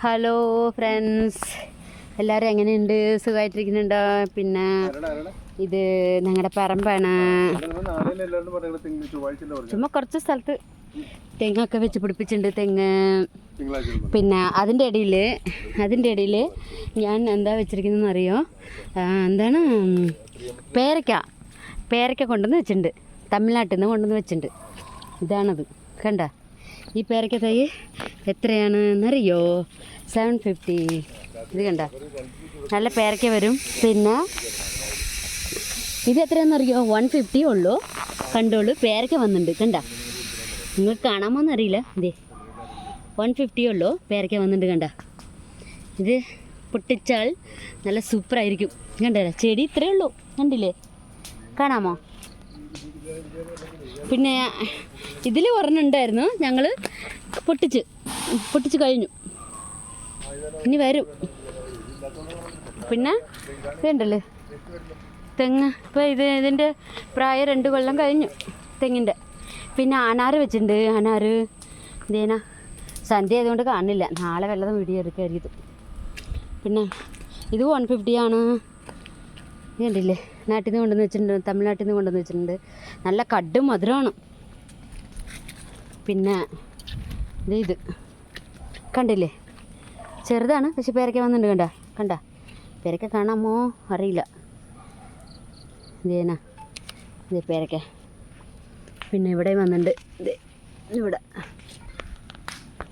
Hello friends, എല്ലാവരും എങ്ങനെയുണ്ട്? സുഖമായിട്ടിരിക്കുന്നുണ്ടോ? പിന്നെ ഇത് ഞങ്ങളുടെ പറമ്പാണ്. ചുമ്മാ കുറച്ച് സ്ഥലത്ത് തെങ്ങൊക്കെ വെച്ച് പിടിപ്പിച്ചിട്ടുണ്ട്. തെങ്ങ് പിന്നെ അതിൻ്റെ ഇടയിൽ ഞാൻ എന്താ വെച്ചിരിക്കുന്നതെന്ന് അറിയോ? എന്താണ് പേരയ്ക്ക കൊണ്ടുവന്ന് വെച്ചിട്ടുണ്ട്. തമിഴ്നാട്ടിൽ നിന്ന് കൊണ്ടുവന്ന് വെച്ചിട്ടുണ്ട്. ഇതാണത്, കണ്ട. ഈ പേരയ്ക്ക തൈ എത്രയാണെന്നറിയോ? 750. ഇത് കണ്ട, നല്ല പേരയ്ക്ക വരും. പിന്നെ ഇത് എത്രയാണെന്നറിയോ? 150 ഉള്ളൂ. കണ്ടോളൂ, പേരയ്ക്ക വന്നിട്ടുണ്ട്. കണ്ട, നിങ്ങൾക്ക് കാണാമോന്നറിയില്ല. ഇതേ 150 ഉള്ളൂ, പേരയ്ക്ക വന്നിട്ടുണ്ട്. കണ്ട, ഇത് പൊട്ടിച്ചാൽ നല്ല സൂപ്പറായിരിക്കും. കണ്ടല്ലോ, ചെടി ഇത്രയേ ഉള്ളൂ. കണ്ടില്ലേ? കാണാമോ? പിന്നെ ഇതിൽ ഒരെണ്ണുണ്ടായിരുന്നു, ഞങ്ങൾ പൊട്ടിച്ച് കഴിഞ്ഞു. ഇനി വരും. പിന്നെ ഇതുണ്ടല്ലേ തെങ്ങ്. ഇപ്പോൾ ഇതിൻ്റെ പ്രായം 2 കൊല്ലം കഴിഞ്ഞു തെങ്ങിൻ്റെ. പിന്നെ അനാറ് വെച്ചിട്ടുണ്ട്. അനാറ് ഇതേനാ സന്ധ്യ ആയതുകൊണ്ട് കാണില്ല. നാളെ വല്ലതും വീഡിയോ എടുക്കായിരിക്കും. പിന്നെ ഇത് 150 ആണ്. കണ്ടില്ലേ? നാട്ടിൽ നിന്ന് കൊണ്ടുവന്ന് വെച്ചിട്ടുണ്ട്, തമിഴ്നാട്ടിൽ നിന്ന് കൊണ്ടുവന്ന് വെച്ചിട്ടുണ്ട്. നല്ല കടും മധുരമാണ്. പിന്നെ ഇത് കണ്ടില്ലേ? ചെറുതാണ്, പക്ഷെ പേരയ്ക്ക വന്നിട്ടുണ്ട്. കണ്ട പേരയ്ക്ക കാണാമോ അറിയില്ല. ഇതേനാ ഇത് പേരയ്ക്ക. പിന്നെ ഇവിടെ വന്നിട്ടുണ്ട്. ഇവിടെ